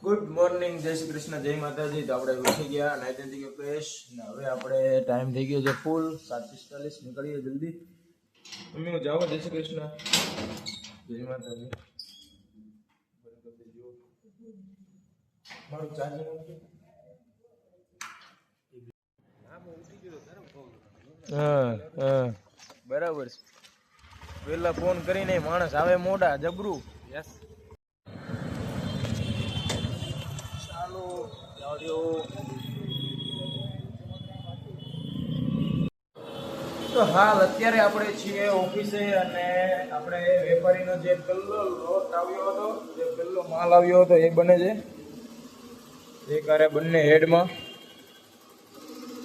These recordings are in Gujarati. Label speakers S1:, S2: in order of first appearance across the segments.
S1: ગુડ મોર્નિંગ, જય શ્રી કૃષ્ણ, જય માતાજી. તો આપણે ઉઠી ગયા, નાઈ ધોઈ ગયો ફ્રેશ, ને હવે આપણે ટાઈમ થઈ ગયો છે ફૂલ 7:45. નીકળીએ જલ્દી. મમ્મી હું જાઉં. જય શ્રી કૃષ્ણ, જય માતાજી. મારું ચાર્જિંગ બરાબર છે. પેલા ફોન કરીને માણસ આવે મોડા જબરું. યસ તો હાલ અત્યારે આપણે છીએ ઓફિસે, અને આપણે વેપારીનો જે પહેલો લોટ આવ્યો હતો, જે પહેલો માલ આવ્યો હતો એ બને છે. એ કરે બંને હેડમાં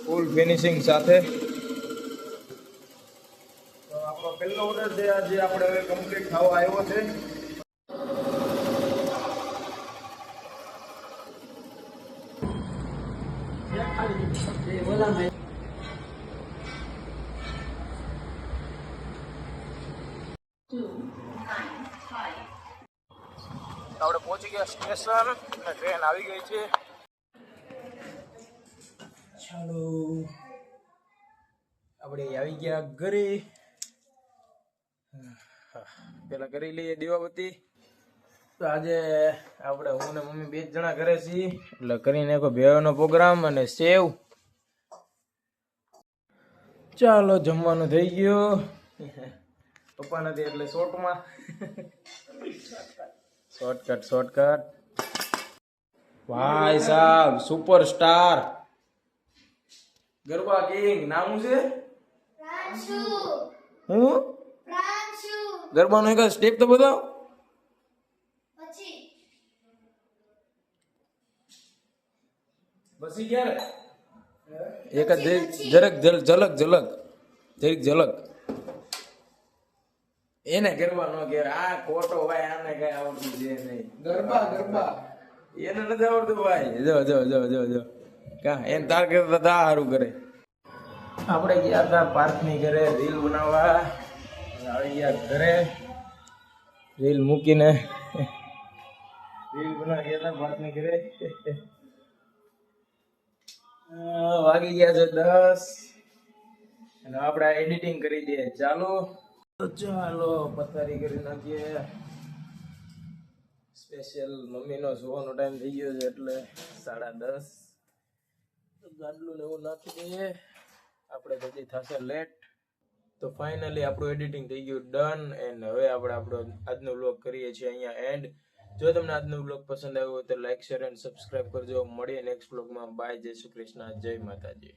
S1: ફૂલ ફિનિશિંગ સાથે. તો આપણો પહેલો ઓર્ડર છે આજે આપણે હવે કમ્પ્લીટ થવા આવ્યો છે. આપણે પહોંચી ગયા સ્ટેશન અને ટ્રેન આવી ગઈ છે. ચાલો આપણે આવી ગયા ઘરે. પેલા કરી લઈએ દીવાબત્તી. તો આજે આપણે હું ને મમ્મી 2 જણા ઘરે છીએ, એટલે કરીને કોઈ ભેવાનો પ્રોગ્રામ અને સેવ. ચાલો જમવાનું થઈ ગયું. પપ્પા નથી એટલે શોર્ટમાં. શોર્ટકટ. ભાઈ સાહેબ સુપરસ્ટાર ગરબા કિંગ. નામ છે હું ગરબાનો એક સ્ટેપ તો બતાવ. બસી ક્યારે એક જ ઝલક એને ગરબા નો કે આ ખોટો ભાઈ, આને કઈ આવડતું છે નહીં. ગરબા એને નથી આવડતું ભાઈ. જો કા એને તાર કરતા તા સારું કરે. આપણે ગયા હતા પાર્કની ઘરે રીલ બનાવવા, આવી ગયા ઘરે રીલ મૂકીને. રીલ બનાવવા ગયા હતા પાર્કની ઘરે. વાગી ગયા છે 10 અને આપણે એડિટિંગ કરી દઈએ. ચાલો પથારી કરી નાખીએ. સ્પેશિયલ મમ્મીનો સુવાનો ટાઈમ થઈ ગયો છે એટલે 10:30. ગાડલું ને એવું નાખી દઈએ, આપણે પછી થશે લેટ. તો ફાઇનલી આપણું એડિટિંગ થઈ ગયું ડન. એન્ડ હવે આપણે આપણો આજનો વ્લોગ કરીએ છીએ અહીંયા એન્ડ. જો તમને આજનો વ્લોગ પસંદ આવ્યો હોય તો લાઈક, શેર એન્ડ સબસ્ક્રાઇબ કરજો. મળીએ નેક્સ્ટ વ્લોગમાં. બાય, જય શ્રી કૃષ્ણ, જય માતાજી.